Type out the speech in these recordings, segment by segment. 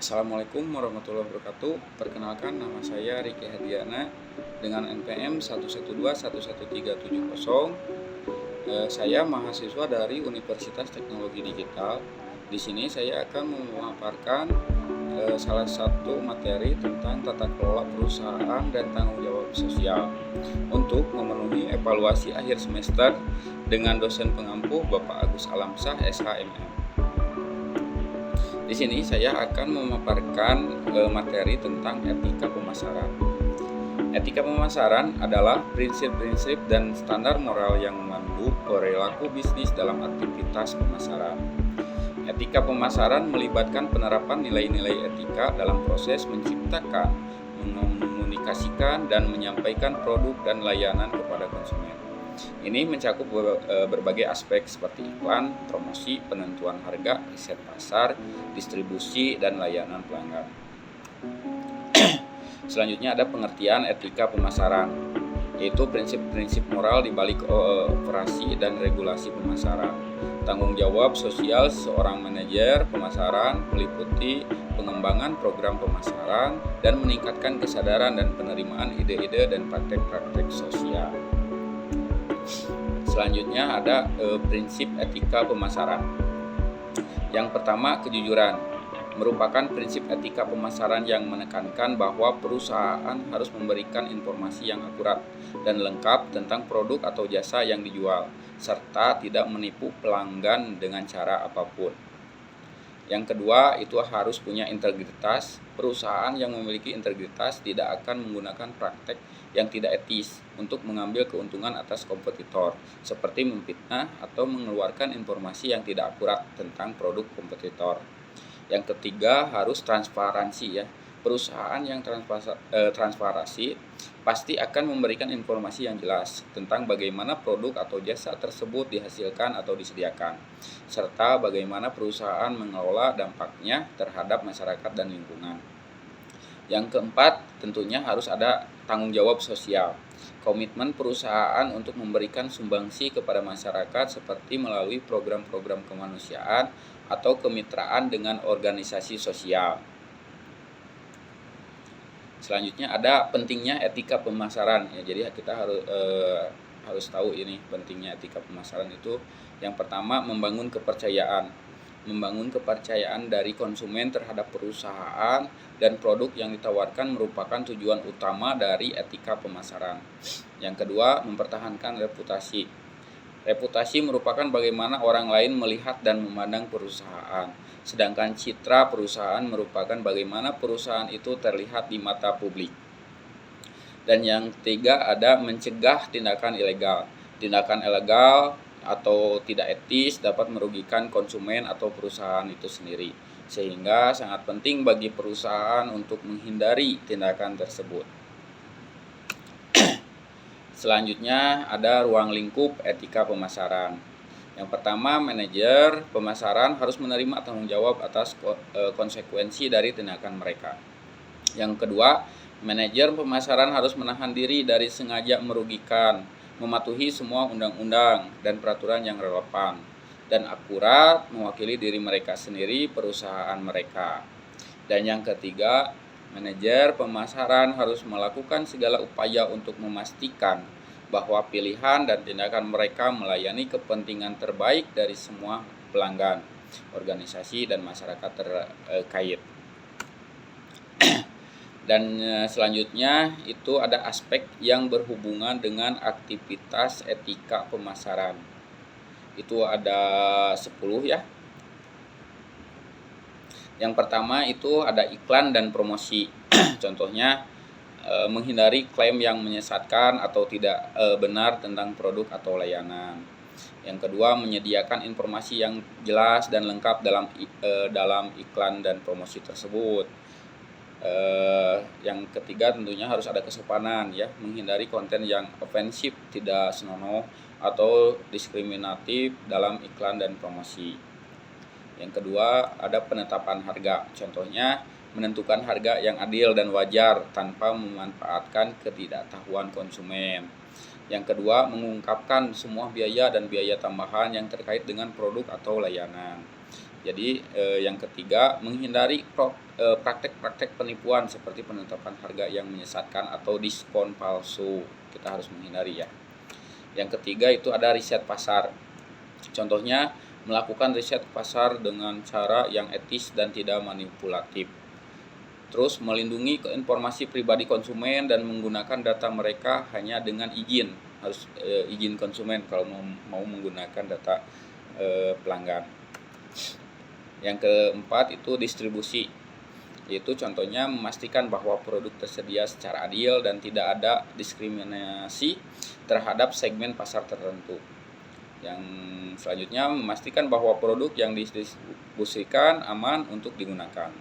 Assalamualaikum warahmatullahi wabarakatuh. Perkenalkan, nama saya Riki Hadiana dengan NPM 112111370. Saya mahasiswa dari Universitas Teknologi Digital. Di sini saya akan memaparkan salah satu materi tentang tata kelola perusahaan dan tanggung jawab sosial untuk memenuhi evaluasi akhir semester dengan dosen pengampu Bapak Agus Alamsyah SHMM. Di sini saya akan memaparkan materi tentang etika pemasaran. Etika pemasaran adalah prinsip-prinsip dan standar moral yang memandu perilaku bisnis dalam aktivitas pemasaran. Etika pemasaran melibatkan penerapan nilai-nilai etika dalam proses menciptakan, mengomunikasikan, dan menyampaikan produk dan layanan kepada konsumen. Ini mencakup berbagai aspek seperti iklan, promosi, penentuan harga, riset pasar, distribusi, dan layanan pelanggan. Selanjutnya ada pengertian etika pemasaran, yaitu prinsip-prinsip moral di balik operasi dan regulasi pemasaran. Tanggung jawab sosial seorang manajer pemasaran meliputi pengembangan program pemasaran dan meningkatkan kesadaran dan penerimaan ide-ide dan praktek-praktek sosial. Selanjutnya ada prinsip etika pemasaran. Yang pertama, kejujuran merupakan prinsip etika pemasaran yang menekankan bahwa perusahaan harus memberikan informasi yang akurat dan lengkap tentang produk atau jasa yang dijual, serta tidak menipu pelanggan dengan cara apapun. Yang kedua, itu harus punya integritas. Perusahaan yang memiliki integritas tidak akan menggunakan praktek yang tidak etis untuk mengambil keuntungan atas kompetitor, seperti memfitnah atau mengeluarkan informasi yang tidak akurat tentang produk kompetitor. Yang ketiga, harus transparansi ya. Perusahaan yang transparansi pasti akan memberikan informasi yang jelas tentang bagaimana produk atau jasa tersebut dihasilkan atau disediakan, serta bagaimana perusahaan mengelola dampaknya terhadap masyarakat dan lingkungan. Yang keempat, tentunya harus ada tanggung jawab sosial. Komitmen perusahaan untuk memberikan sumbangsi kepada masyarakat seperti melalui program-program kemanusiaan atau kemitraan dengan organisasi sosial. Selanjutnya ada pentingnya etika pemasaran ya. Jadi kita harus tahu ini pentingnya etika pemasaran itu. Yang pertama, membangun kepercayaan. Membangun kepercayaan dari konsumen terhadap perusahaan dan produk yang ditawarkan merupakan tujuan utama dari etika pemasaran. Yang kedua, mempertahankan reputasi. Reputasi merupakan bagaimana orang lain melihat dan memandang perusahaan, sedangkan citra perusahaan merupakan bagaimana perusahaan itu terlihat di mata publik. Dan yang ketiga, ada mencegah tindakan ilegal. Tindakan ilegal atau tidak etis dapat merugikan konsumen atau perusahaan itu sendiri, sehingga sangat penting bagi perusahaan untuk menghindari tindakan tersebut. Selanjutnya ada ruang lingkup etika pemasaran. Yang pertama, manajer pemasaran harus menerima tanggung jawab atas konsekuensi dari tindakan mereka. Yang kedua, manajer pemasaran harus menahan diri dari sengaja merugikan, mematuhi semua undang-undang dan peraturan yang relevan, dan akurat mewakili diri mereka sendiri, perusahaan mereka. Dan yang ketiga, manajer pemasaran harus melakukan segala upaya untuk memastikan bahwa pilihan dan tindakan mereka melayani kepentingan terbaik dari semua pelanggan, organisasi, dan masyarakat terkait. Dan selanjutnya itu ada aspek yang berhubungan dengan aktivitas etika pemasaran. Itu ada 10 ya. Yang pertama itu ada iklan dan promosi. Contohnya menghindari klaim yang menyesatkan atau tidak benar tentang produk atau layanan. Yang kedua, menyediakan informasi yang jelas dan lengkap dalam iklan dan promosi tersebut. Yang ketiga, tentunya harus ada kesopanan ya, menghindari konten yang ofensif, tidak senonoh atau diskriminatif dalam iklan dan promosi. Yang kedua, ada penetapan harga. Contohnya, menentukan harga yang adil dan wajar tanpa memanfaatkan ketidaktahuan konsumen. Yang kedua, mengungkapkan semua biaya dan biaya tambahan yang terkait dengan produk atau layanan. Jadi yang ketiga, menghindari praktek-praktek penipuan seperti penetapan harga yang menyesatkan atau diskon palsu. Kita harus menghindari ya. Yang ketiga itu ada riset pasar. Contohnya, melakukan riset pasar dengan cara yang etis dan tidak manipulatif. Terus melindungi informasi pribadi konsumen dan menggunakan data mereka hanya dengan izin. Harus izin konsumen kalau mau menggunakan data pelanggan. Yang keempat itu distribusi, yaitu contohnya memastikan bahwa produk tersedia secara adil dan tidak ada diskriminasi terhadap segmen pasar tertentu. Yang selanjutnya memastikan bahwa produk yang didistribusikan aman untuk digunakan.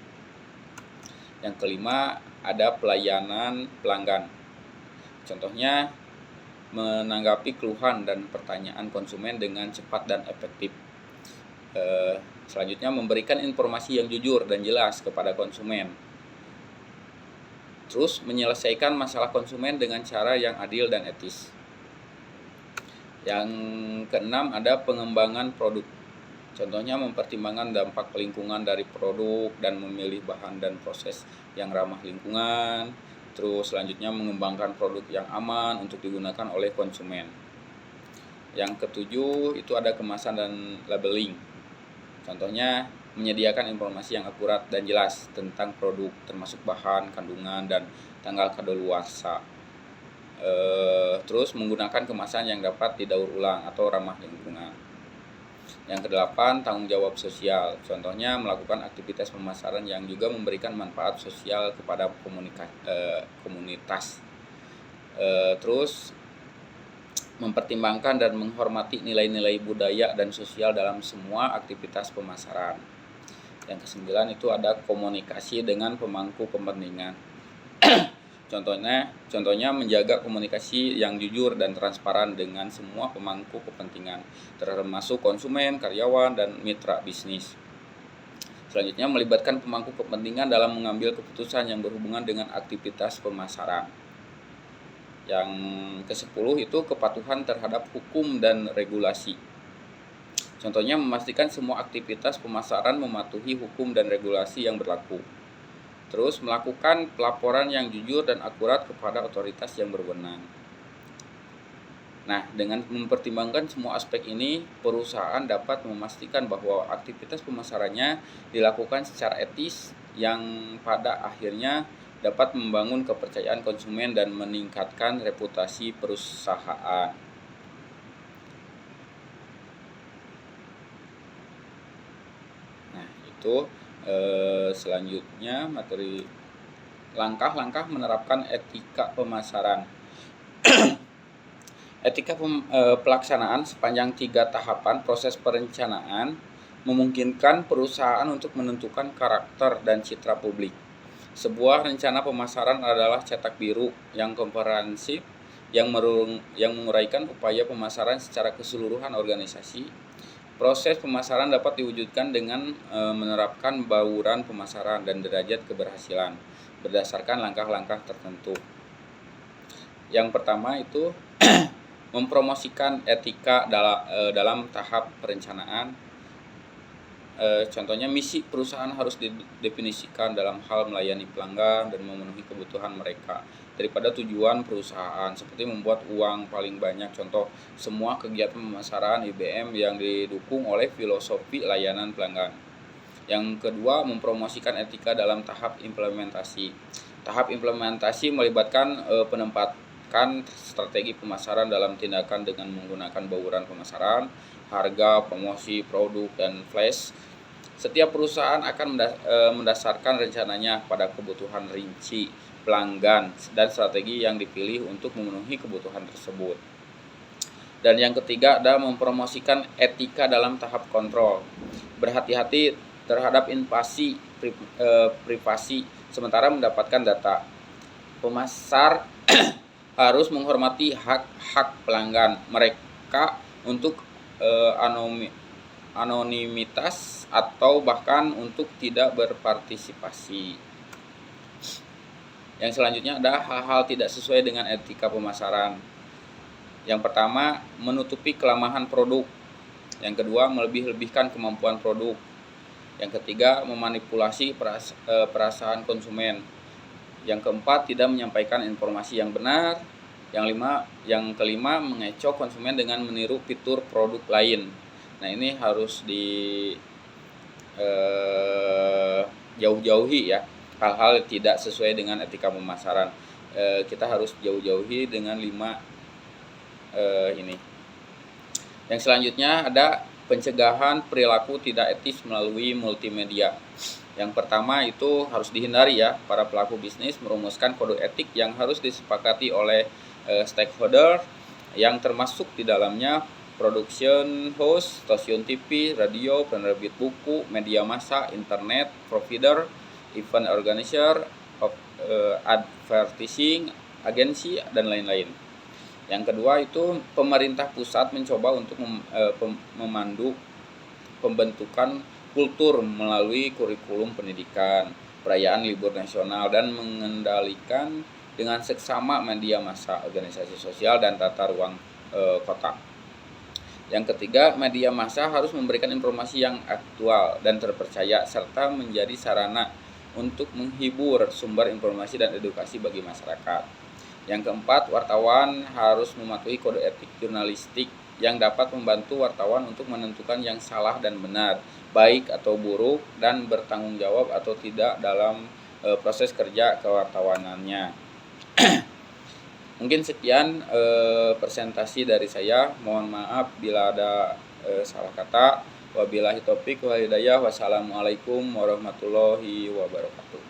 Yang kelima ada pelayanan pelanggan. Contohnya menanggapi keluhan dan pertanyaan konsumen dengan cepat dan efektif. Selanjutnya memberikan informasi yang jujur dan jelas kepada konsumen. Terus menyelesaikan masalah konsumen dengan cara yang adil dan etis. Yang keenam ada pengembangan produk. Contohnya mempertimbangkan dampak lingkungan dari produk dan memilih bahan dan proses yang ramah lingkungan. Terus selanjutnya mengembangkan produk yang aman untuk digunakan oleh konsumen. Yang ketujuh itu ada kemasan dan labeling. Contohnya menyediakan informasi yang akurat dan jelas tentang produk, termasuk bahan, kandungan, dan tanggal kadaluarsa. Terus menggunakan kemasan yang dapat didaur ulang atau ramah lingkungan. Yang kedelapan, tanggung jawab sosial. Contohnya melakukan aktivitas pemasaran yang juga memberikan manfaat sosial kepada komunitas. Terus mempertimbangkan dan menghormati nilai-nilai budaya dan sosial dalam semua aktivitas pemasaran. Yang kesembilan itu ada komunikasi dengan pemangku kepentingan. Contohnya menjaga komunikasi yang jujur dan transparan dengan semua pemangku kepentingan, termasuk konsumen, karyawan, dan mitra bisnis. Selanjutnya melibatkan pemangku kepentingan dalam mengambil keputusan yang berhubungan dengan aktivitas pemasaran. Yang ke-10 itu kepatuhan terhadap hukum dan regulasi. Contohnya memastikan semua aktivitas pemasaran mematuhi hukum dan regulasi yang berlaku. Terus melakukan pelaporan yang jujur dan akurat kepada otoritas yang berwenang. Nah, dengan mempertimbangkan semua aspek ini, perusahaan dapat memastikan bahwa aktivitas pemasarannya dilakukan secara etis yang pada akhirnya dapat membangun kepercayaan konsumen dan meningkatkan reputasi perusahaan. Nah, itu selanjutnya materi langkah-langkah menerapkan etika pemasaran. Etika pelaksanaan sepanjang 3 tahapan proses perencanaan memungkinkan perusahaan untuk menentukan karakter dan citra publik. Sebuah rencana pemasaran adalah cetak biru yang komprehensif yang menguraikan upaya pemasaran secara keseluruhan organisasi. Proses pemasaran dapat diwujudkan dengan menerapkan bauran pemasaran dan derajat keberhasilan berdasarkan langkah-langkah tertentu. Yang pertama itu mempromosikan etika dalam tahap perencanaan. Contohnya misi perusahaan harus didefinisikan dalam hal melayani pelanggan dan memenuhi kebutuhan mereka daripada tujuan perusahaan seperti membuat uang paling banyak. Contoh, semua kegiatan pemasaran IBM yang didukung oleh filosofi layanan pelanggan. Yang kedua, mempromosikan etika dalam tahap implementasi. Tahap implementasi melibatkan penempatan strategi pemasaran dalam tindakan dengan menggunakan bauran pemasaran, harga, promosi, produk, dan flash. Setiap perusahaan akan mendasarkan rencananya pada kebutuhan rinci pelanggan dan strategi yang dipilih untuk memenuhi kebutuhan tersebut. Dan yang ketiga adalah mempromosikan etika dalam tahap kontrol. Berhati-hati terhadap invasi privasi sementara mendapatkan data. Pemasar harus menghormati hak-hak pelanggan mereka untuk anonimitas atau bahkan untuk tidak berpartisipasi. Yang selanjutnya ada hal-hal tidak sesuai dengan etika pemasaran. Yang pertama, menutupi kelemahan produk. Yang kedua, melebih-lebihkan kemampuan produk. Yang ketiga, memanipulasi perasaan konsumen. Yang keempat, tidak menyampaikan informasi yang benar. Yang kelima, mengecoh konsumen dengan meniru fitur produk lain. Nah, ini harus jauh-jauhi ya, hal-hal tidak sesuai dengan etika pemasaran. Kita harus jauh-jauhi dengan 5 ini. Yang selanjutnya ada pencegahan perilaku tidak etis melalui multimedia. Yang pertama itu harus dihindari ya, para pelaku bisnis merumuskan kode etik yang harus disepakati oleh stakeholder yang termasuk di dalamnya production house, stasiun TV, radio, penerbit buku, media massa, internet, provider, event organizer, advertising, agensi, dan lain-lain. Yang kedua itu pemerintah pusat mencoba untuk memandu pembentukan kultur melalui kurikulum pendidikan, perayaan libur nasional, dan mengendalikan dengan seksama media massa, organisasi sosial, dan tata ruang kota. Yang ketiga, media massa harus memberikan informasi yang aktual dan terpercaya serta menjadi sarana untuk menghibur sumber informasi dan edukasi bagi masyarakat. Yang keempat, wartawan harus mematuhi kode etik jurnalistik yang dapat membantu wartawan untuk menentukan yang salah dan benar, baik atau buruk, dan bertanggung jawab atau tidak dalam proses kerja kewartawanannya. Mungkin sekian presentasi dari saya. Mohon maaf bila ada salah kata. Wabillahi taufiq wal hidayah. Wassalamualaikum warahmatullahi wabarakatuh.